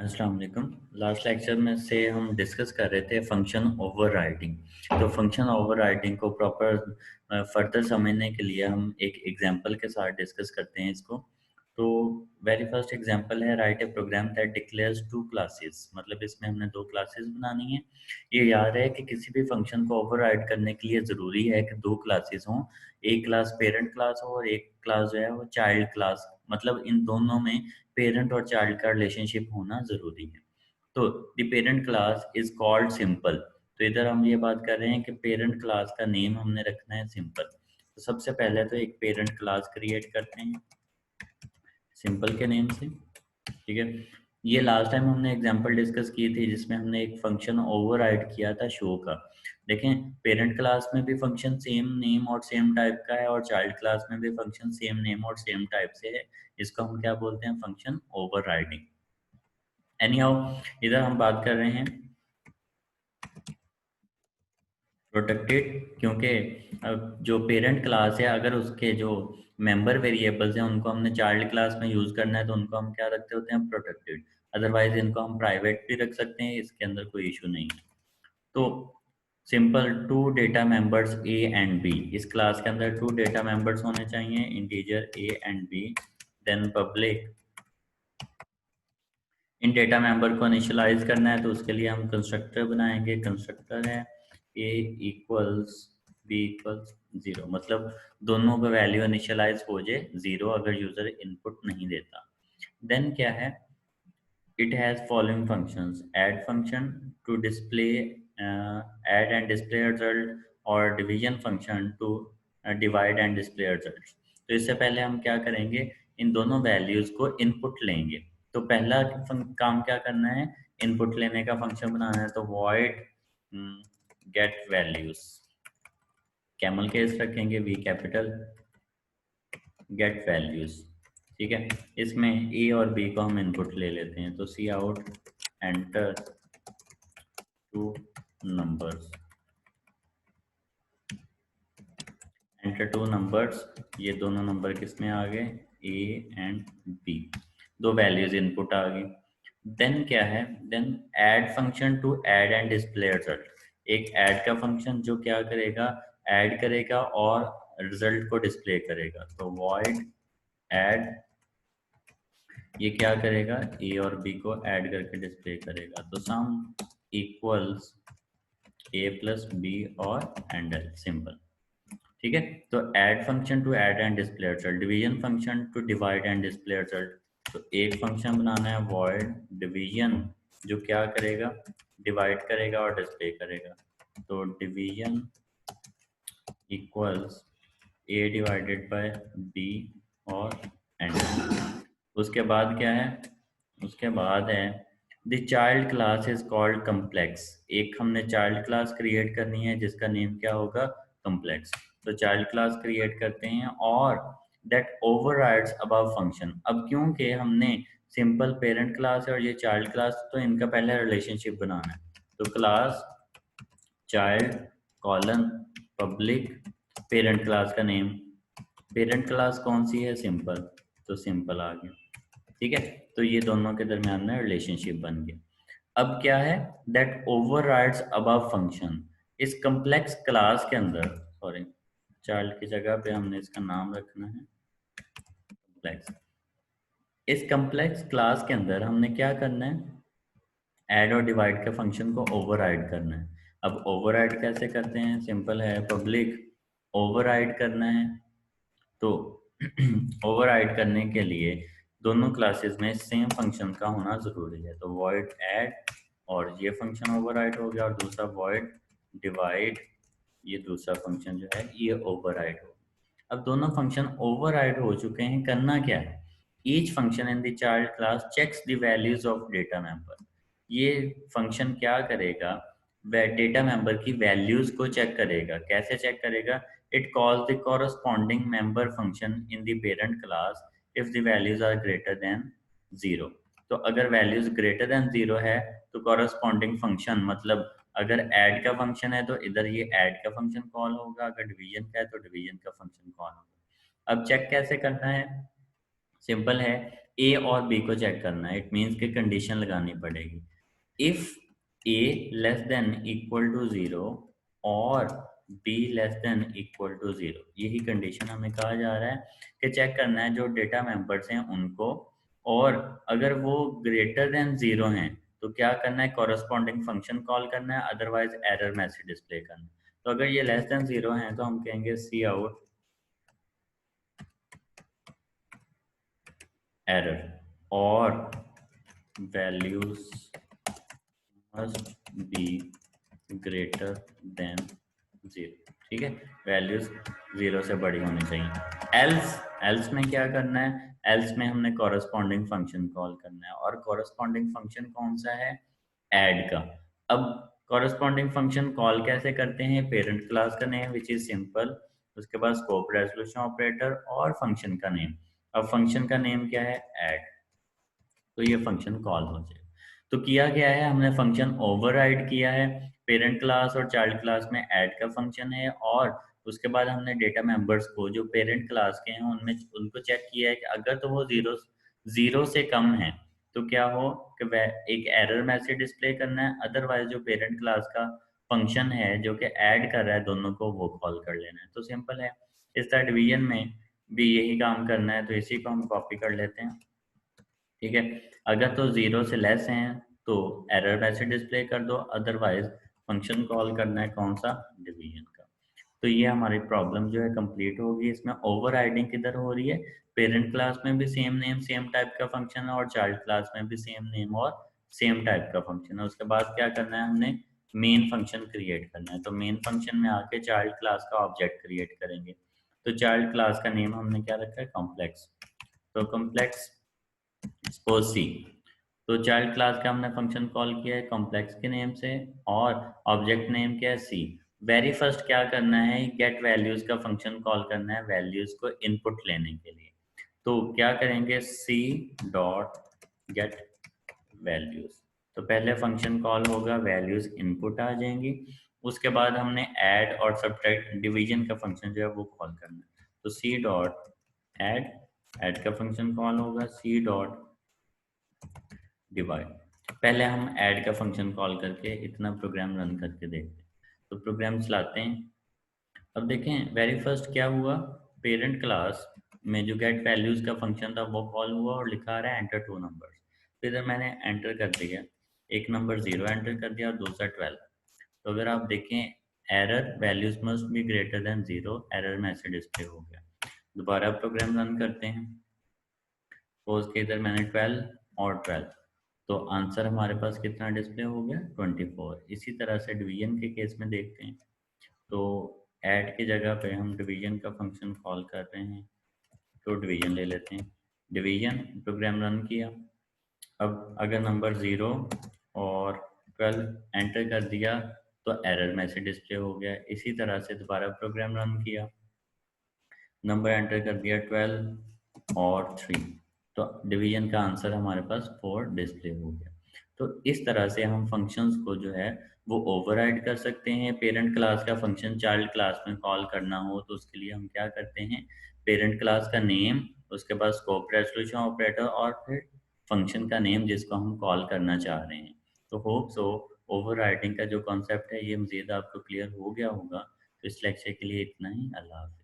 अस्सलाम वालेकुम। Last lecture में से हम डिस्कस कर रहे थे फंक्शन ओवरराइडिंग। तो फंक्शन ओवरराइडिंग को प्रॉपर फर्दर समझने के लिए हम एक एग्जांपल के साथ डिस्कस करते हैं इसको। तो वेरी फर्स्ट एग्जांपल है write a program that declares two classes. मतलब इसमें हमने दो क्लासेस बनानी है। ये याद है कि किसी भी फंक्शन को ओवरराइड करने के लिए ज़रूरी है कि दो क्लासेस हों। एक क्लास पेरेंट क्लास हो और एक क्लास जो है वो चाइल्ड क्लास। मतलब इन दोनों में पेरेंट और चाइल्ड का रिलेशनशिप होना ज़रूरी है। तो the parent class is called simple. तो इधर हम ये बात कर रहे हैं कि पेरेंट क्लास का नेम हमने रखना है सिंपल। तो सबसे पहले तो एक पेरेंट क्लास क्रिएट करते हैं सिंपल के नेम से। ठीक है। ये लास्ट टाइम हमने एग्जांपल डिस्कस की थी जिसमें हमने एक फंक्शन ओवरराइड किया था शो का। देखें, पेरेंट क्लास में भी फंक्शन सेम नेम और सेम टाइप का है और चाइल्ड क्लास में भी फंक्शन सेम नेम और सेम टाइप से है। इसको हम क्या बोलते हैं? Function overriding. एनी हाउ, इधर हम बात कर रहे हैं प्रोटेक्टेड, क्योंकि अब जो पेरेंट क्लास है अगर उसके जो मेंबर वेरिएबल्स हैं उनको हमने चाइल्ड क्लास में यूज़ करना है तो उनको हम क्या रखते होते हैं? प्रोटेक्टेड। अदरवाइज इनको हम प्राइवेट भी रख सकते हैं, इसके अंदर कोई इशू नहीं है। तो simple two data members A and B. इस क्लास के अंदर टू डेटा मेंबर्स होने चाहिए, integer A and B. Then public. इन डेटा मेंबर को इनिशियलाइज करना है तो उसके लिए हम कंस्ट्रक्टर बनाएंगे। कंस्ट्रक्टर है ए इक्वल्स बी इक्वल्स 0। मतलब दोनों का वैल्यू इनिशियलाइज हो जाए 0 अगर यूजर इनपुट नहीं देता। देन क्या है? it has following functions: add function to display add and display result, और division function to divide and display results। तो इससे पहले हम क्या करेंगे? इन दोनों वैल्यूज को इनपुट लेंगे। तो पहला काम क्या करना है? इनपुट लेने का फंक्शन बनाना है। तो void get values, camel case रखेंगे, वी कैपिटल, गेट वैल्यूज। ठीक है। इसमें ए और बी को हम इनपुट ले लेते हैं। तो cout enter two numbers, enter two numbers. ये दोनों नंबर किस में आ गए? A and B. दो वैल्यूज इनपुट आ गई। देन क्या है? Then add function to add and display result. एक ऐड का फंक्शन जो क्या करेगा? ऐड करेगा और रिजल्ट को डिस्प्ले करेगा। तो वॉइड ऐड, ये क्या करेगा? ए और बी को ऐड करके डिस्प्ले करेगा। तो sum equals A plus B और एंड सिंपल। ठीक है। तो add function to add and display result, division function to divide and display result. तो एक फंक्शन बनाना है वॉइड डिवीजन, जो क्या करेगा? डिवाइड करेगा और डिस्प्ले करेगा। तो division equals A divided by B और एंड। उसके बाद क्या है? उसके बाद है the child class is called complex. एक हमने चाइल्ड क्लास क्रिएट करनी है जिसका नेम क्या होगा? कम्प्लेक्स। तो चाइल्ड क्लास क्रिएट करते हैं और दैट ओवरराइड्स अबव फंक्शन। अब क्योंकि हमने सिंपल पेरेंट क्लास है और ये चाइल्ड क्लास, तो इनका पहले रिलेशनशिप बनाना है। तो class child colon public parent class का नेम। पेरेंट क्लास कौन सी है? सिंपल। तो सिंपल आ गया। ठीक है। तो ये दोनों के दरमियान में रिलेशनशिप बन गया। अब क्या है? That overrides above function. इस कम्प्लेक्स क्लास के अंदर, सॉरी, चाइल्ड की जगह पे हमने इसका नाम रखना है कम्प्लेक्स। इस कम्प्लेक्स क्लास के अंदर हमने क्या करना है? ऐड और डिवाइड के फंक्शन को ओवरराइड करना है। अब ओवरराइड कैसे करते हैं? सिंपल है, पब्लिक ओवरराइड करना है। तो ओवरराइड करने के लिए दोनों क्लासेस में सेम फंक्शन का होना जरूरी है। तो वॉइड ऐड, और ये फंक्शन ओवरराइड हो गया, और दूसरा वॉइड डिवाइड, ये दूसरा फंक्शन जो है ये ओवरराइड हो। अब दोनों फंक्शन ओवरराइड हो चुके हैं। करना क्या है? Each function in the child class checks the values of data member. ये फंक्शन क्या करेगा? डेटा मेंबर की वैल्यूज को चेक करेगा। कैसे चेक करेगा? It calls the corresponding member function in the parent class if the values are greater than 0। तो अगर वैल्यूज ग्रेटर देन 0 है तो कॉरस्पॉन्डिंग फंक्शन, मतलब अगर ऐड का फंक्शन है तो इधर ये ऐड का फंक्शन कॉल होगा, अगर डिवीजन का है तो डिवीजन का फंक्शन कॉल होगा। अब चेक कैसे करना है? सिंपल है, ए और बी को चेक करना है, इट मीन्स कि कंडीशन लगानी पड़ेगी। If A less than equal to 0 और B less than equal to 0, यही कंडीशन हमें कहा जा रहा है कि चेक करना है जो डेटा मेंबर्स हैं उनको, और अगर वो ग्रेटर देन 0 हैं तो क्या करना है, कॉरस्पॉन्डिंग फंक्शन कॉल करना है, अदरवाइज एरर मैसेज डिस्प्ले करना है। तो अगर ये लेस देन 0 हैं तो हम कहेंगे सी आउट एरर, और values must be greater than 0। ठीक है, वैल्यूज 0 से बड़ी होनी चाहिए। एल्स, एल्स में क्या करना है, एल्स में हमने कॉरस्पॉन्डिंग फंक्शन कॉल करना है, और कॉरस्पॉन्डिंग फंक्शन कौन सा है, ऐड का। अब कॉरस्पॉन्डिंग फंक्शन कॉल कैसे करते हैं, पेरेंट क्लास का नेम विच इज सिंपल, उसके बाद स्कोप रेजोल्यूशन ऑपरेटर और फंक्शन का नेम। अब फंक्शन का नेम क्या है, ऐड, तो ये फंक्शन कॉल हो जाएगा। तो किया गया है, हमने फंक्शन ओवरराइड किया है, पेरेंट क्लास और चाइल्ड क्लास में ऐड का फंक्शन है, और उसके बाद हमने डेटा मेंबर्स को जो पेरेंट क्लास के हैं उनमें उनको चेक किया है कि अगर तो वो जीरो से कम है तो क्या हो कि वह एक एरर मैसेज डिस्प्ले करना है, अदरवाइज जो पेरेंट क्लास का फंक्शन है जो कि ऐड कर रहा है दोनों को, वो कॉल कर लेना है। तो सिंपल है, इस तरह डिवीजन में भी यही काम करना है, तो इसी को हम कॉपी कर लेते हैं। ठीक है, अगर तो 0 से लेस हैं तो एरर मैसेज डिस्प्ले कर दो, अदरवाइज फंक्शन कॉल करना है कौन सा, डिवीजन का। तो ये हमारी प्रॉब्लम जो है कंप्लीट होगी। इसमें ओवर राइडिंग किधर हो रही है, पेरेंट क्लास में भी सेम नेम सेम टाइप का फंक्शन है, और चाइल्ड क्लास में भी सेम नेम और सेम टाइप का फंक्शन है। उसके बाद क्या करना है, हमने मेन फंक्शन क्रिएट करना है। तो मेन फंक्शन में आके चाइल्ड क्लास का ऑब्जेक्ट क्रिएट करेंगे। तो चाइल्ड क्लास का नेम हमने क्या रखा है, कॉम्प्लेक्स। तो कॉम्प्लेक्स सपोज सी, तो चाइल्ड क्लास का हमने फंक्शन कॉल किया है कॉम्प्लेक्स के नेम से, और ऑब्जेक्ट नेम क्या है, सी। वेरी फर्स्ट क्या करना है, गेट वैल्यूज का फंक्शन कॉल करना है वैल्यूज को इनपुट लेने के लिए। तो क्या करेंगे, सी डॉट गेट वैल्यूज। तो पहले फंक्शन कॉल होगा, वैल्यूज इनपुट आ जाएंगी, उसके बाद हमने ऐड और सब्ट्रैक्ट डिवीजन का फंक्शन जो है वो कॉल करना है। तो सी डॉट ऐड, ऐड का फंक्शन कॉल होगा सी डॉट डिवाइड। पहले हम ऐड का फंक्शन कॉल करके इतना प्रोग्राम रन करके देखते हैं। तो प्रोग्राम चलाते हैं। अब देखें वेरी फर्स्ट क्या हुआ, पेरेंट क्लास में जो गेट वैल्यूज का फंक्शन था वो कॉल हुआ और लिखा रहा है एंटर टू नंबर्स। तो इधर मैंने एंटर कर दिया, एक नंबर 0 एंटर कर दिया और दूसरा 12। तो अगर आप देखें, error values must be greater than 0, error message display हो गया। दोबारा प्रोग्राम रन करते हैं। सपोज के इधर मैंने 12 और 12, तो आंसर हमारे पास कितना डिस्प्ले हो गया, 24। इसी तरह से डिवीजन के केस में देखते हैं। तो ऐड की जगह पे हम डिवीजन का फंक्शन कॉल कर रहे हैं, तो डिवीजन ले लेते हैं। डिवीजन प्रोग्राम रन किया। अब अगर नंबर 0 और 12 एंटर कर दिया तो एरर मैसेज डिस्प्ले हो गया। इसी तरह से दोबारा प्रोग्राम रन किया, नंबर एंटर कर दिया 12 और 3, तो डिवीजन का आंसर हमारे पास 4 डिस्प्ले हो गया। तो इस तरह से हम फंक्शंस को जो है वो ओवरराइड कर सकते हैं। पेरेंट क्लास का फंक्शन चाइल्ड क्लास में कॉल करना हो तो उसके लिए हम क्या करते हैं, पेरेंट क्लास का नेम, उसके बाद स्कोप रेजोल्यूशन ऑपरेटर और फिर फंक्शन का नेम जिसको हम कॉल करना चाह रहे हैं। तो होप सो ओवरराइडिंग का जो कॉन्सेप्ट है ये मज़ीद आपको क्लियर हो गया होगा। तो इस लेक्चर के लिए इतना ही, अल्लाह हाफ़िज़।